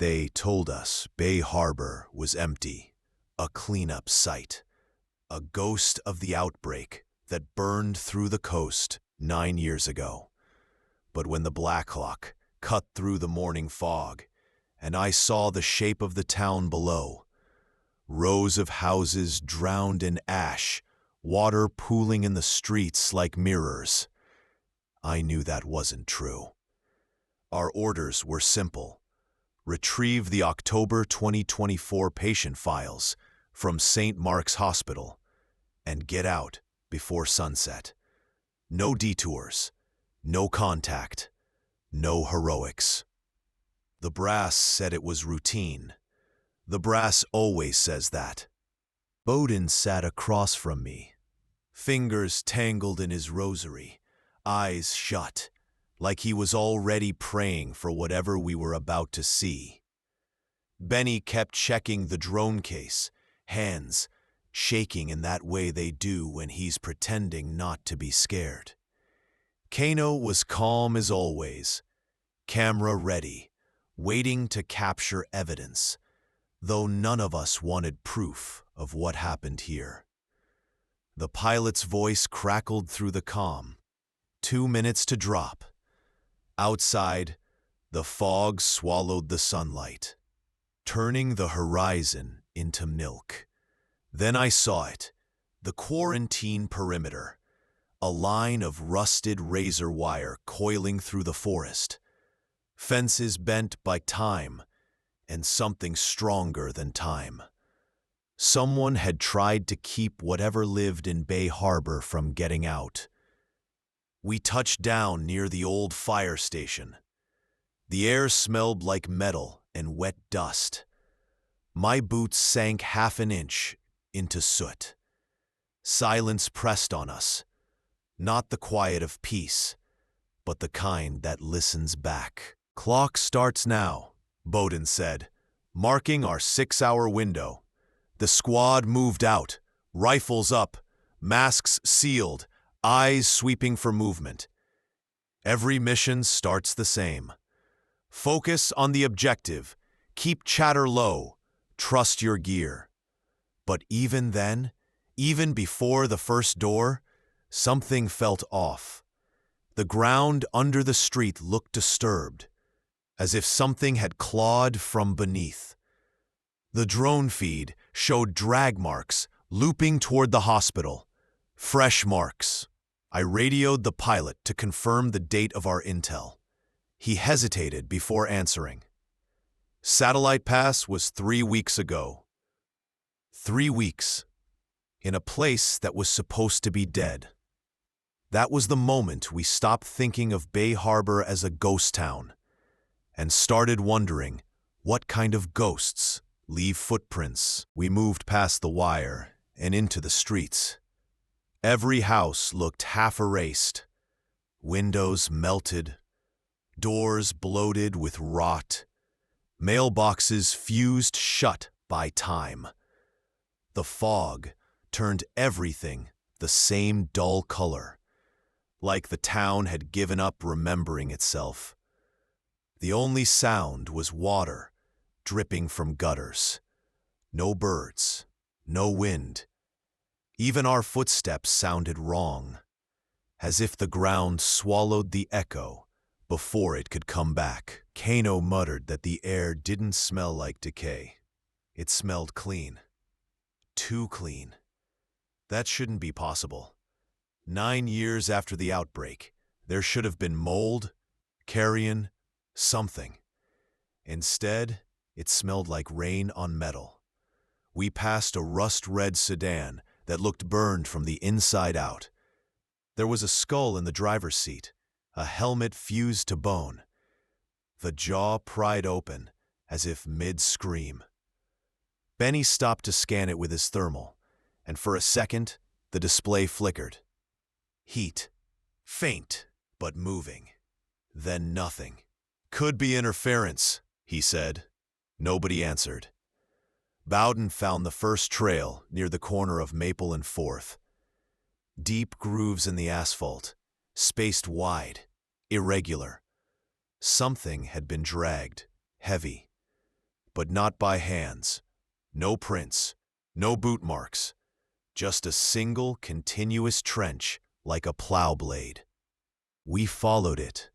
They told us Bay Harbor was empty, a cleanup site, a ghost of the outbreak that burned through the coast 9 years ago. But when the Black Hawk cut through the morning fog, and I saw the shape of the town below, rows of houses drowned in ash, water pooling in the streets like mirrors, I knew that wasn't true. Our orders were simple. Retrieve the October 2024 patient files from St. Mark's Hospital and get out before sunset. No detours, no contact, no heroics. The brass said it was routine. The brass always says that. Bowden sat across from me, fingers tangled in his rosary, eyes shut, like he was already praying for whatever we were about to see. Benny kept checking the drone case, hands shaking in that way they do when he's pretending not to be scared. Kano was calm as always, camera ready, waiting to capture evidence, though none of us wanted proof of what happened here. The pilot's voice crackled through the comm. 2 minutes to drop. Outside, the fog swallowed the sunlight, turning the horizon into milk. Then I saw it, the quarantine perimeter, a line of rusted razor wire coiling through the forest, fences bent by time, and something stronger than time. Someone had tried to keep whatever lived in Bay Harbor from getting out. We touched down near the old fire station. The air smelled like metal and wet dust. My boots sank half an inch into soot. Silence pressed on us, not the quiet of peace, but the kind that listens back. "Clock starts now," Bowden said, marking our 6-hour window. The squad moved out, rifles up, masks sealed, eyes sweeping for movement. Every mission starts the same. Focus on the objective, keep chatter low, trust your gear. But even then, even before the first door, something felt off. The ground under the street looked disturbed, as if something had clawed from beneath. The drone feed showed drag marks looping toward the hospital. Fresh marks. I radioed the pilot to confirm the date of our intel. He hesitated before answering. Satellite pass was 3 weeks ago. 3 weeks. In a place that was supposed to be dead. That was the moment we stopped thinking of Bay Harbor as a ghost town and started wondering what kind of ghosts leave footprints. We moved past the wire and into the streets. Every house looked half erased, windows melted, doors bloated with rot, mailboxes fused shut by time. The fog turned everything the same dull color, like the town had given up remembering itself. The only sound was water dripping from gutters. No birds, no wind. Even our footsteps sounded wrong, as if the ground swallowed the echo before it could come back. Kano muttered that the air didn't smell like decay. It smelled clean. Too clean. That shouldn't be possible. 9 years after the outbreak, there should have been mold, carrion, something. Instead, it smelled like rain on metal. We passed a rust-red sedan that looked burned from the inside out. There was a skull in the driver's seat, a helmet fused to bone. The jaw pried open, as if mid-scream. Benny stopped to scan it with his thermal, and for a second, the display flickered. Heat. Faint, but moving. Then nothing. "Could be interference," he said. Nobody answered. Bowden found the first trail near the corner of Maple and 4th. Deep grooves in the asphalt, spaced wide, irregular. Something had been dragged, heavy. but not by hands. No prints, no boot marks, just a single continuous trench like a plow blade. We followed it,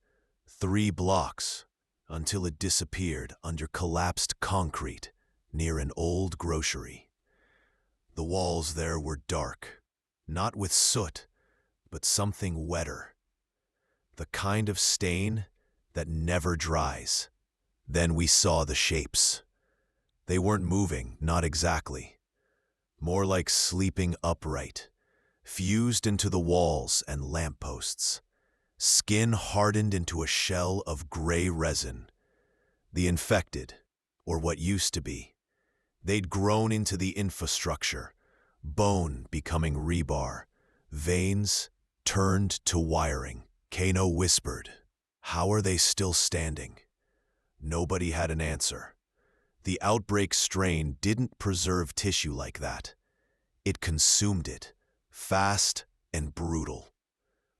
3 blocks, until it disappeared under collapsed concrete near an old grocery. The walls there were dark, not with soot, but something wetter. The kind of stain that never dries. Then we saw the shapes. They weren't moving, not exactly. More like sleeping upright, fused into the walls and lampposts. Skin hardened into a shell of gray resin. The infected, or what used to be. They'd grown into the infrastructure, bone becoming rebar, veins turned to wiring. Kano whispered, "How are they still standing?" Nobody had an answer. The outbreak strain didn't preserve tissue like that. It consumed it, fast and brutal.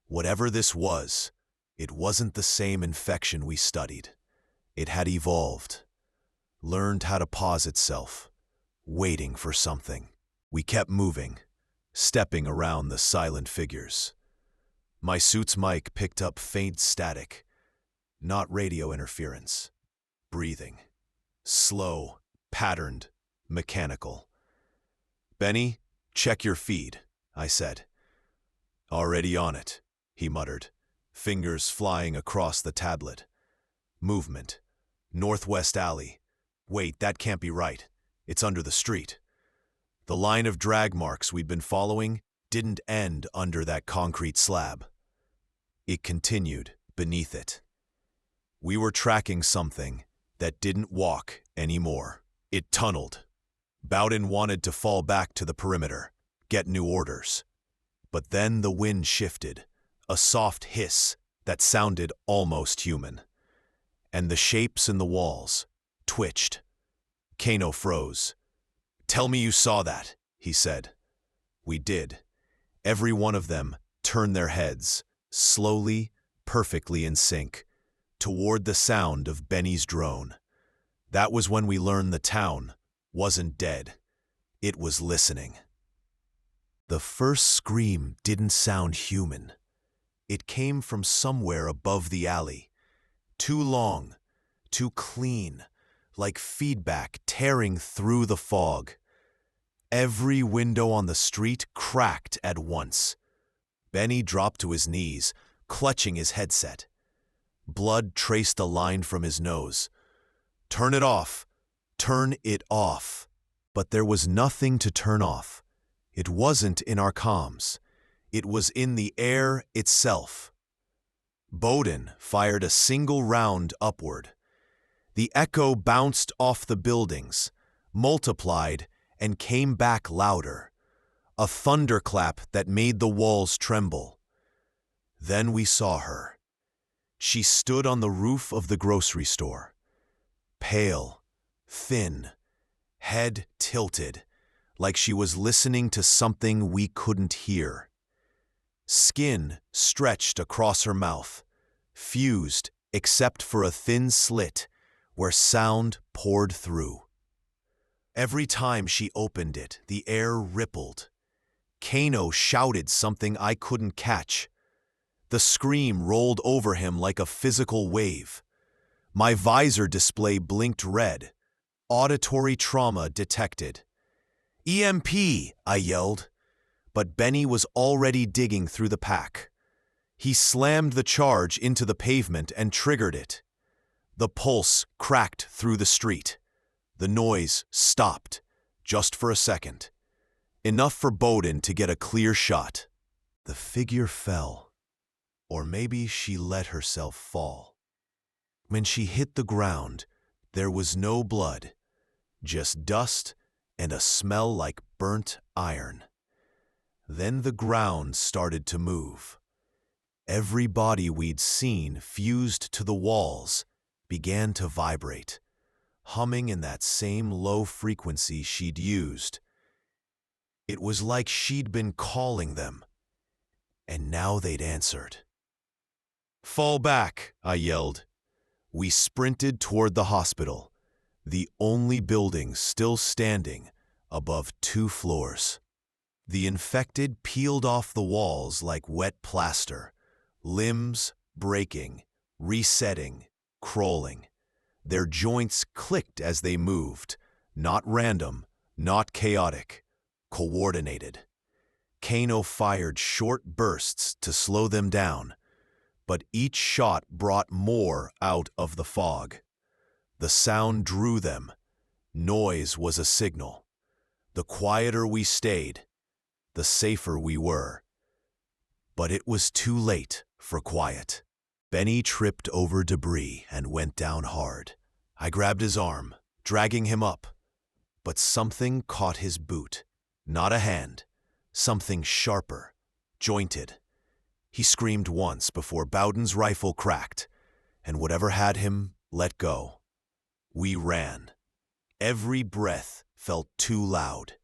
Whatever this was, it wasn't the same infection we studied. It had evolved, learned how to pause itself, waiting for something. We kept moving, stepping around the silent figures. My suit's mic picked up faint static, not radio interference. Breathing. Slow, patterned, mechanical. "Benny, check your feed," I said. "Already on it," he muttered, fingers flying across the tablet. Movement. Northwest alley. Wait, that can't be right. It's under the street. The line of drag marks we'd been following didn't end under that concrete slab. It continued beneath it. We were tracking something that didn't walk anymore. It tunneled. Bowden wanted to fall back to the perimeter, get new orders. But then the wind shifted, a soft hiss that sounded almost human. And the shapes in the walls twitched. Kano froze. "Tell me you saw that," he said. We did. Every one of them turned their heads, slowly, perfectly in sync, toward the sound of Benny's drone. That was when we learned the town wasn't dead. It was listening. The first scream didn't sound human. It came from somewhere above the alley. Too long, too clean, like feedback tearing through the fog. Every window on the street cracked at once. Benny dropped to his knees, clutching his headset. Blood traced a line from his nose. "Turn it off! Turn it off!" But there was nothing to turn off. It wasn't in our comms. It was in the air itself. Bowden fired a single round upward. The echo bounced off the buildings, multiplied, and came back louder. A thunderclap that made the walls tremble. Then we saw her. She stood on the roof of the grocery store. Pale, thin, head tilted, like she was listening to something we couldn't hear. Skin stretched across her mouth, fused except for a thin slit where sound poured through. Every time she opened it, the air rippled. Kano shouted something I couldn't catch. The scream rolled over him like a physical wave. My visor display blinked red. Auditory trauma detected. "EMP!" I yelled. But Benny was already digging through the pack. He slammed the charge into the pavement and triggered it. The pulse cracked through the street. The noise stopped, just for a second. Enough for Bowden to get a clear shot. The figure fell. Or maybe she let herself fall. When she hit the ground, there was no blood, just dust and a smell like burnt iron. Then the ground started to move. Every body we'd seen fused to the walls began to vibrate, humming in that same low frequency she'd used. It was like she'd been calling them, and now they'd answered. "Fall back," I yelled. We sprinted toward the hospital. the only building still standing above 2 floors. The infected peeled off the walls like wet plaster, limbs breaking, resetting, crawling. Their joints clicked as they moved, not random, not chaotic, coordinated. Kano fired short bursts to slow them down, but each shot brought more out of the fog. The sound drew them. Noise was a signal. The quieter we stayed, the safer we were. But it was too late for quiet. Benny tripped over debris and went down hard. I grabbed his arm, dragging him up. But something caught his boot. Not a hand. Something sharper, jointed. He screamed once before Bowden's rifle cracked, and whatever had him let go. We ran. Every breath felt too loud.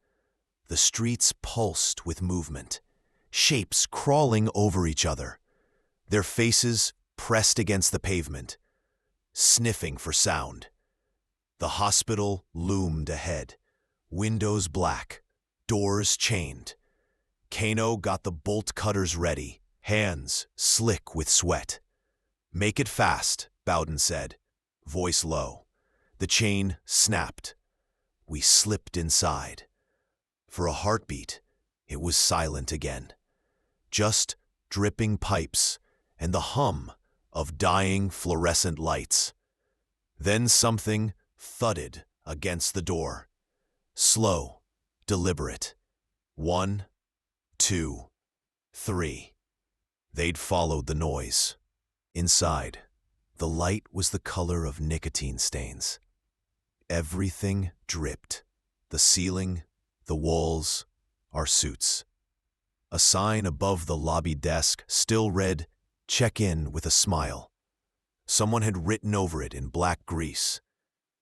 The streets pulsed with movement, shapes crawling over each other, their faces pressed against the pavement, sniffing for sound. The hospital loomed ahead, windows black, doors chained. Kano got the bolt cutters ready, hands slick with sweat. "Make it fast," Bowden said, voice low. The chain snapped. We slipped inside. For a heartbeat, it was silent again. Just dripping pipes and the hum of dying fluorescent lights. Then something thudded against the door. Slow, deliberate. 1, 2, 3. They'd followed the noise. Inside, the light was the color of nicotine stains. Everything dripped. The ceiling, the walls, our suits. A sign above the lobby desk still read, "Check in with a smile." Someone had written over it in black grease,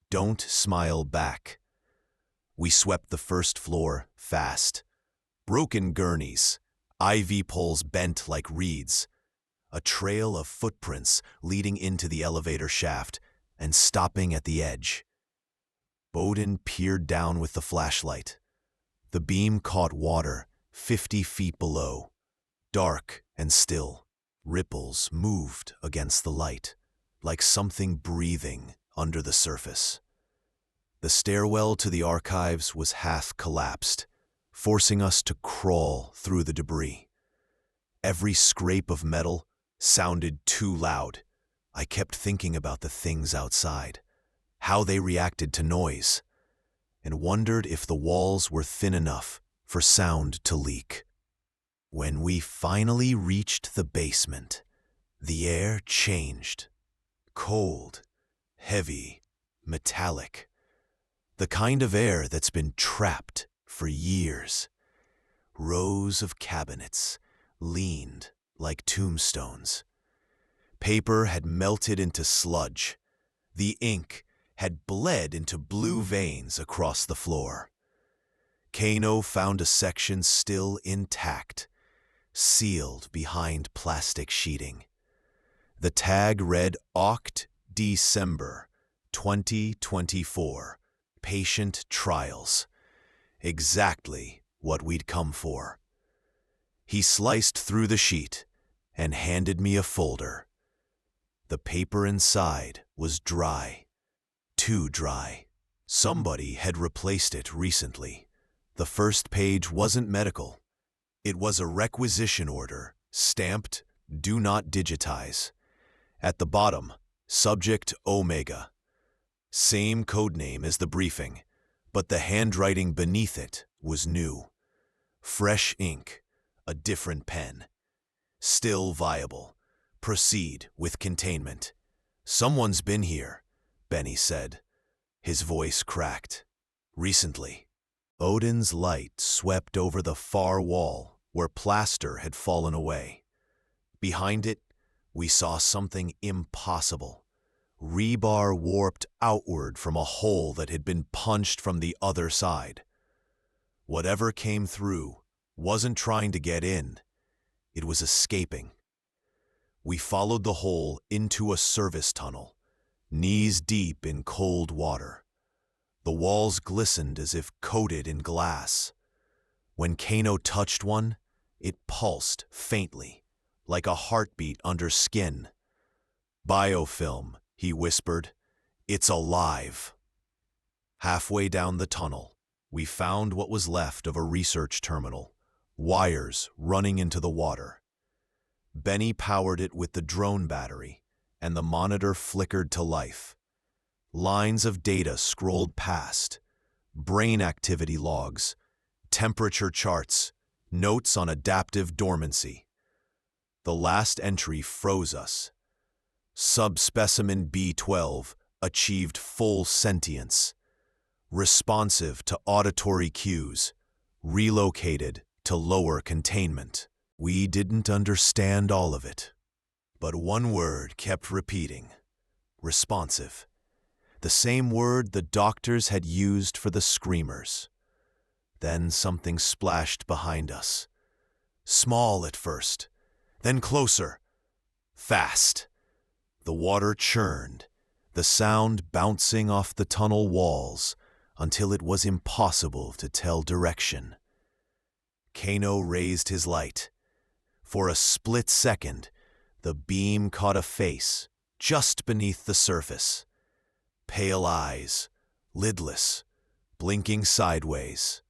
"Don't smile back." We swept the first floor fast. Broken gurneys, IV poles bent like reeds, a trail of footprints leading into the elevator shaft and stopping at the edge. Bowden peered down with the flashlight. The beam caught water 50 feet below, dark and still. Ripples moved against the light, like something breathing under the surface. The stairwell to the archives was half collapsed, forcing us to crawl through the debris. Every scrape of metal sounded too loud. I kept thinking about the things outside, how they reacted to noise, and wondered if the walls were thin enough for sound to leak. When we finally reached the basement, the air changed. Cold, heavy, metallic. The kind of air that's been trapped for years. Rows of cabinets leaned like tombstones. Paper had melted into sludge. The ink had bled into blue veins across the floor. Kano found a section still intact, sealed behind plastic sheeting. The tag read Oct. December 2024, Patient Trials. Exactly what we'd come for. He sliced through the sheet and handed me a folder. The paper inside was dry. Too dry. Somebody had replaced it recently. The first page wasn't medical. It was a requisition order, stamped, "Do not digitize." At the bottom, Subject Omega. Same codename as the briefing, but the handwriting beneath it was new. Fresh ink, a different pen. Still viable. Proceed with containment. "Someone's been here," Benny said. His voice cracked. "Recently." Odin's light swept over the far wall where plaster had fallen away. Behind it, we saw something impossible. Rebar warped outward from a hole that had been punched from the other side. Whatever came through wasn't trying to get in. It was escaping. We followed the hole into a service tunnel, knees deep in cold water. The walls glistened as if coated in glass. When Kano touched one, it pulsed faintly, like a heartbeat under skin. "Biofilm," he whispered. "It's alive." Halfway down the tunnel, we found what was left of a research terminal, wires running into the water. Benny powered it with the drone battery, and the monitor flickered to life. Lines of data scrolled past, brain activity logs, temperature charts, notes on adaptive dormancy. The last entry froze us. Subspecimen B12 achieved full sentience, responsive to auditory cues, relocated to lower containment. We didn't understand all of it, but one word kept repeating: responsive. The same word the doctors had used for the screamers. Then something splashed behind us. Small at first, then closer. Fast. The water churned, the sound bouncing off the tunnel walls until it was impossible to tell direction. Kano raised his light. For a split second, the beam caught a face just beneath the surface. Pale eyes, lidless, blinking sideways,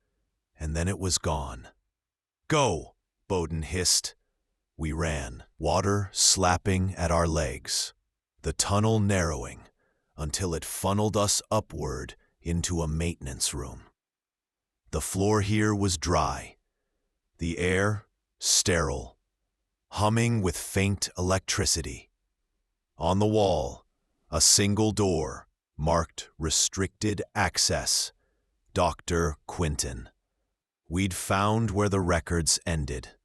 and then it was gone. "Go!" Bowden hissed. We ran, water slapping at our legs, the tunnel narrowing until it funneled us upward into a maintenance room. The floor here was dry, the air sterile, humming with faint electricity. On the wall, a single door marked Restricted Access, Dr. Quinton. We'd found where the records ended,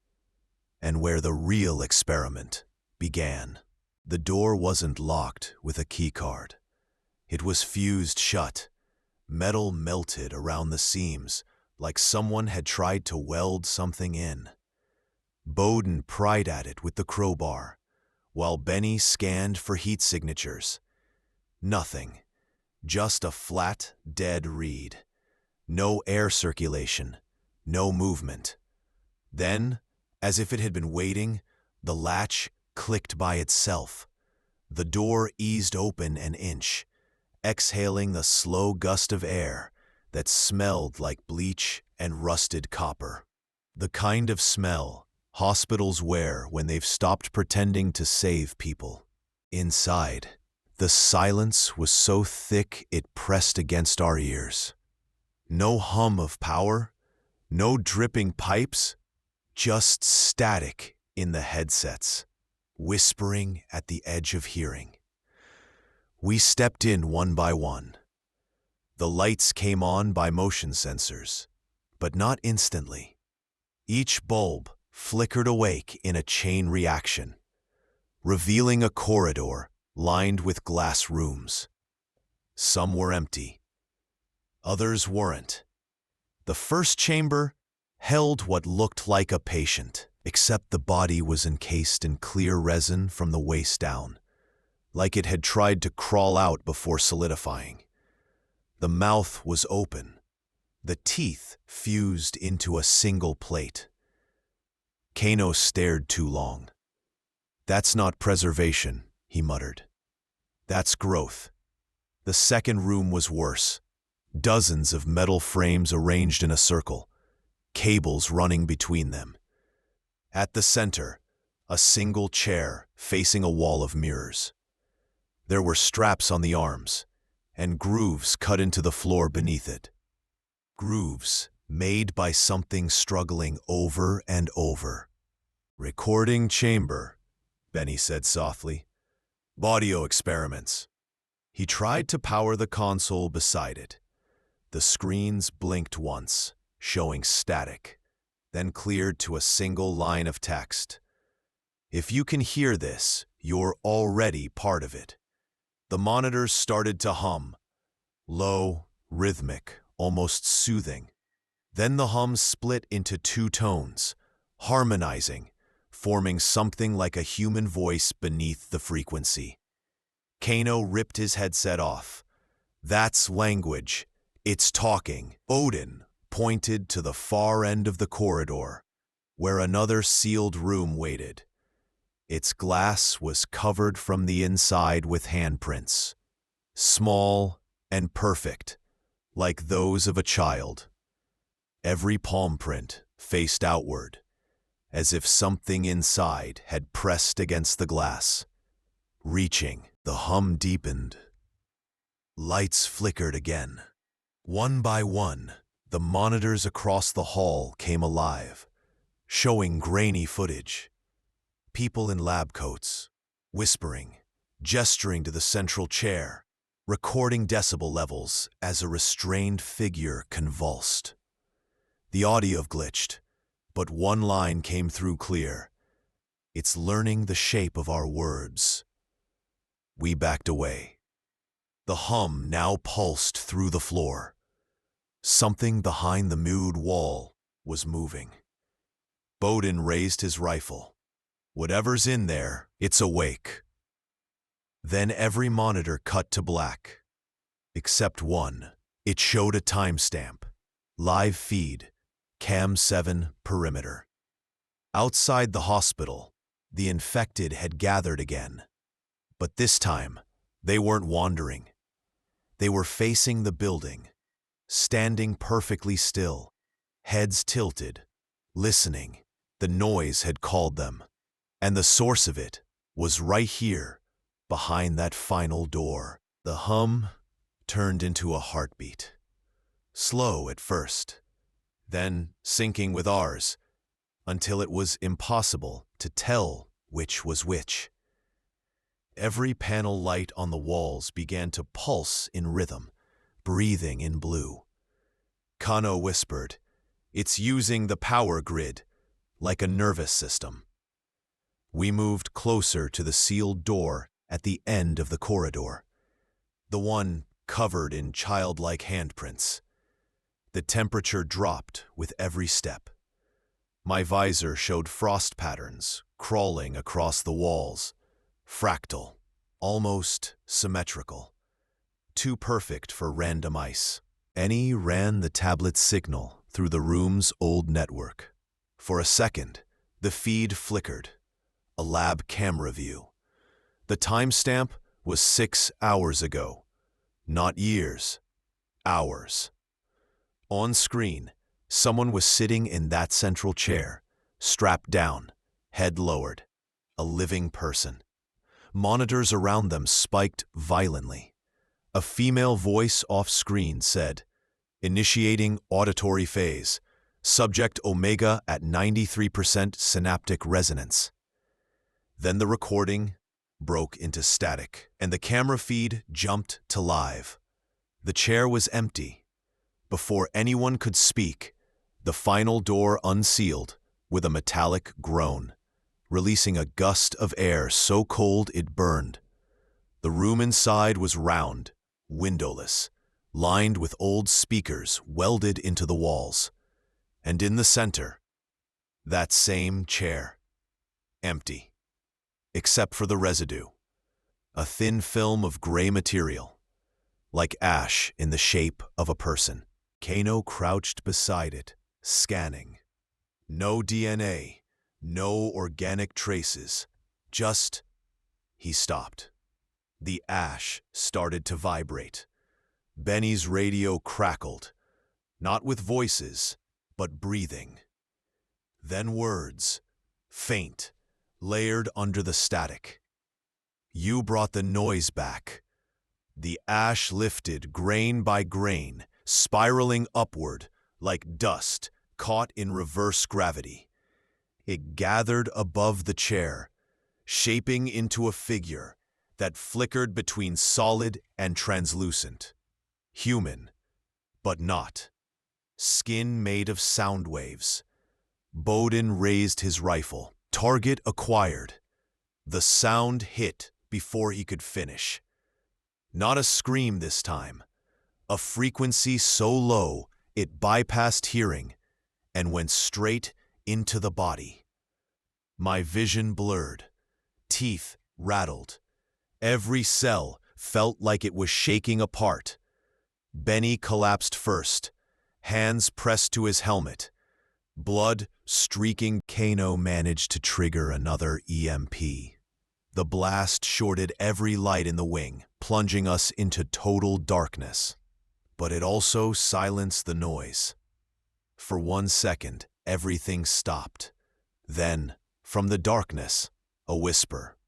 and where the real experiment began. The door wasn't locked with a keycard. It was fused shut, metal melted around the seams, like someone had tried to weld something in. Bowden pried at it with the crowbar, while Benny scanned for heat signatures. Nothing. Just a flat, dead reed. No air circulation, no movement. Then, as if it had been waiting, the latch clicked by itself. The door eased open an inch, exhaling the slow gust of air that smelled like bleach and rusted copper. The kind of smell hospitals wear when they've stopped pretending to save people. Inside, the silence was so thick it pressed against our ears. No hum of power, no dripping pipes, just static in the headsets, whispering at the edge of hearing. We stepped in one by one. The lights came on by motion sensors, but not instantly. Each bulb flickered awake in a chain reaction, revealing a corridor lined with glass rooms. Some were empty. Others weren't. The first chamber held what looked like a patient, except the body was encased in clear resin from the waist down, like it had tried to crawl out before solidifying. The mouth was open, the teeth fused into a single plate. Kano stared too long. "That's not preservation," he muttered. "That's growth." The second room was worse. Dozens of metal frames arranged in a circle, cables running between them. At the center, a single chair facing a wall of mirrors. There were straps on the arms, and grooves cut into the floor beneath it. Grooves made by something struggling over and over. "Recording chamber," Benny said softly. "Audio experiments." He tried to power the console beside it. The screens blinked once, showing static, then cleared to a single line of text. "If you can hear this, you're already part of it." The monitors started to hum, low, rhythmic, almost soothing. Then the hum split into two tones, harmonizing, forming something like a human voice beneath the frequency. Kano ripped his headset off. "That's language. It's talking. Odin pointed to the far end of the corridor, where another sealed room waited. Its glass was covered from the inside with handprints, small and perfect, like those of a child. Every palm print faced outward, as if something inside had pressed against the glass. Reaching, the hum deepened. Lights flickered again. One by one, the monitors across the hall came alive, showing grainy footage. People in lab coats, whispering, gesturing to the central chair, recording decibel levels as a restrained figure convulsed. The audio glitched, but one line came through clear. It's learning the shape of our words. We backed away. The hum now pulsed through the floor. Something behind the nude wall was moving. Bowden raised his rifle. Whatever's in there, it's awake. Then every monitor cut to black. Except one. It showed a timestamp. Live feed. Cam 7 perimeter. Outside the hospital, the infected had gathered again. But this time, they weren't wandering. They were facing the building, standing perfectly still, heads tilted, listening. The noise had called them, and the source of it was right here, behind that final door. The hum turned into a heartbeat. Slow at first, then syncing with ours, until it was impossible to tell which was which. Every panel light on the walls began to pulse in rhythm, breathing in blue. Kano whispered, "It's using the power grid, like a nervous system." We moved closer to the sealed door at the end of the corridor, the one covered in childlike handprints. The temperature dropped with every step. My visor showed frost patterns crawling across the walls, fractal, almost symmetrical, too perfect for random ice. Annie ran the tablet's signal through the room's old network. For a second, the feed flickered, a lab camera view. The timestamp was 6 hours ago, not years, hours. On screen, someone was sitting in that central chair, strapped down, head lowered, a living person. Monitors around them spiked violently. A female voice off-screen said, "Initiating auditory phase. Subject Omega at 93% synaptic resonance." Then the recording broke into static, and the camera feed jumped to live. The chair was empty. Before anyone could speak, the final door unsealed with a metallic groan, releasing a gust of air so cold it burned. The room inside was round, windowless, lined with old speakers welded into the walls. And in the center, that same chair, empty, except for the residue, a thin film of gray material, like ash in the shape of a person. Kano crouched beside it, scanning. No DNA, no organic traces, just... He stopped. The ash started to vibrate. Benny's radio crackled, not with voices, but breathing. Then words, faint, layered under the static. "You brought the noise back." The ash lifted grain by grain, spiraling upward like dust caught in reverse gravity. It gathered above the chair, shaping into a figure that flickered between solid and translucent. Human, but not. Skin made of sound waves. Bowden raised his rifle. Target acquired. The sound hit before he could finish. Not a scream this time. A frequency so low it bypassed hearing and went straight into the body. My vision blurred. Teeth rattled. Every cell felt like it was shaking apart. Benny collapsed first, hands pressed to his helmet. Blood streaking. Kano managed to trigger another EMP. The blast shorted every light in the wing, plunging us into total darkness. But it also silenced the noise. For 1 second, everything stopped. Then, from the darkness, a whisper.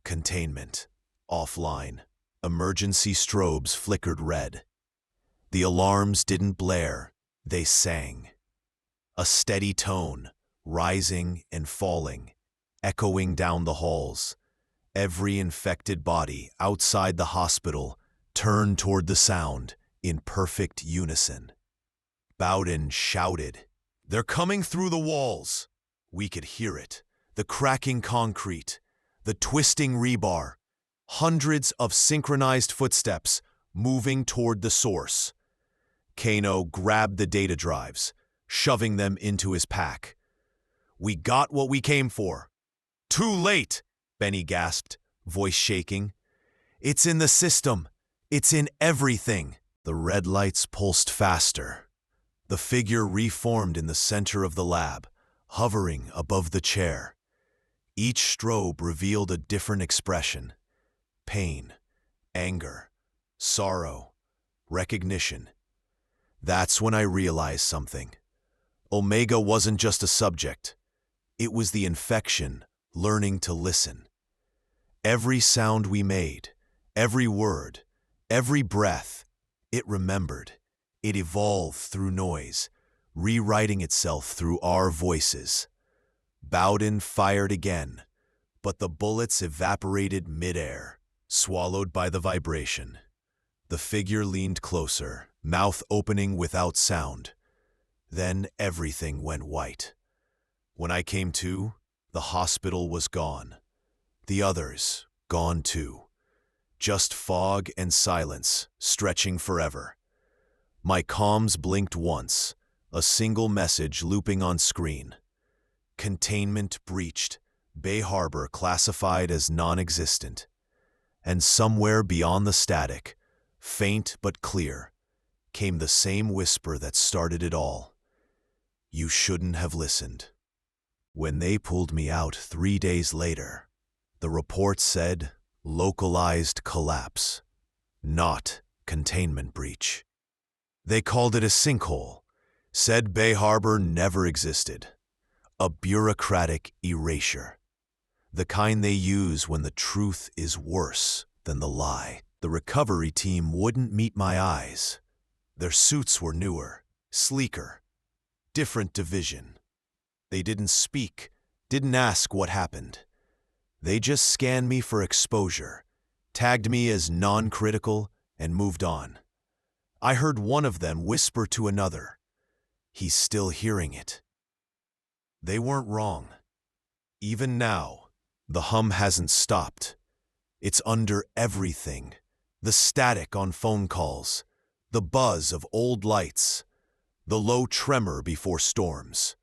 Containment. Offline. Emergency strobes flickered red. The alarms didn't blare, they sang. A steady tone, rising and falling, echoing down the halls. Every infected body outside the hospital turned toward the sound in perfect unison. Bowden shouted, "They're coming through the walls!" We could hear it, the cracking concrete, the twisting rebar, hundreds of synchronized footsteps moving toward the source. Kano grabbed the data drives, shoving them into his pack. "We got what we came for." "Too late," Benny gasped, voice shaking. "It's in the system. It's in everything." The red lights pulsed faster. The figure reformed in the center of the lab, hovering above the chair. Each strobe revealed a different expression. Pain, anger, sorrow, recognition. That's when I realized something. Omega wasn't just a subject. It was the infection, learning to listen. Every sound we made, every word, every breath, it remembered. It evolved through noise, rewriting itself through our voices. Bowden fired again, but the bullets evaporated midair, swallowed by the vibration. The figure leaned closer, mouth opening without sound. Then everything went white. When I came to, the hospital was gone. The others, gone too. Just fog and silence, stretching forever. My comms blinked once, a single message looping on screen. Containment breached, Bay Harbor classified as non-existent. And somewhere beyond the static, faint but clear, came the same whisper that started it all. "You shouldn't have listened." When they pulled me out 3 days later, the report said localized collapse, not containment breach. They called it a sinkhole, said Bay Harbor never existed. A bureaucratic erasure. The kind they use when the truth is worse than the lie. The recovery team wouldn't meet my eyes. Their suits were newer, sleeker, different division. They didn't speak, didn't ask what happened. They just scanned me for exposure, tagged me as non-critical, and moved on. I heard one of them whisper to another, "He's still hearing it." They weren't wrong. Even now, the hum hasn't stopped. It's under everything. The static on phone calls, the buzz of old lights, the low tremor before storms.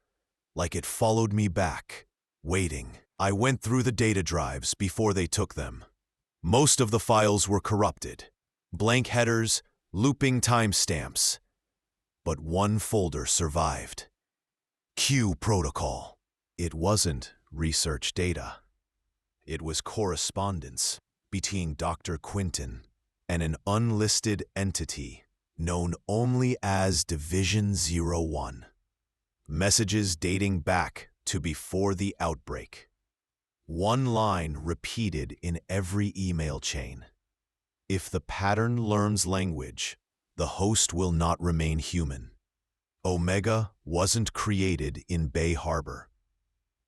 Like it followed me back, waiting. I went through the data drives before they took them. Most of the files were corrupted. Blank headers, looping timestamps. But one folder survived. Q protocol. It wasn't research data. It was correspondence between Dr. Quinton and an unlisted entity known only as Division 01. Messages dating back to before the outbreak. One line repeated in every email chain. If the pattern learns language, the host will not remain human. Omega wasn't created in Bay Harbor.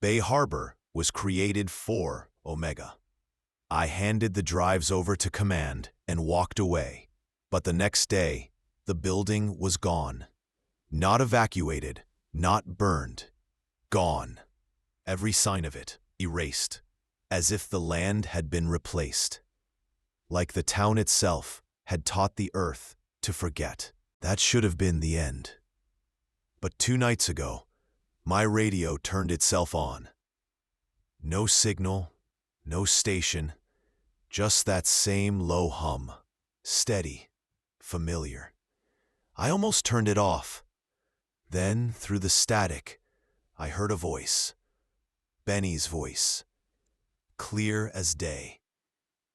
Bay Harbor was created for Omega. I handed the drives over to command and walked away. But the next day, the building was gone. Not evacuated, not burned. Gone. Every sign of it erased, as if the land had been replaced. Like the town itself had taught the earth to forget. That should have been the end. But 2 nights ago, my radio turned itself on. No signal, no station, just that same low hum, steady, familiar. I almost turned it off. Then, through the static, I heard a voice. Benny's voice. Clear as day.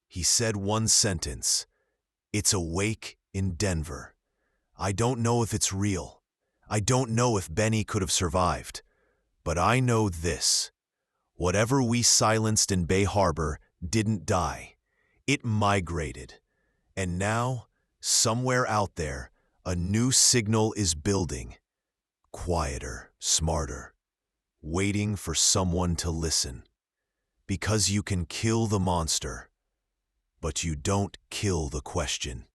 He said one sentence. It's awake in Denver. I don't know if it's real. I don't know if Benny could have survived. But I know this. Whatever we silenced in Bay Harbor didn't die. It migrated. And now, somewhere out there, a new signal is building. Quieter, smarter. Waiting for someone to listen. Because you can kill the monster, but you don't kill the question.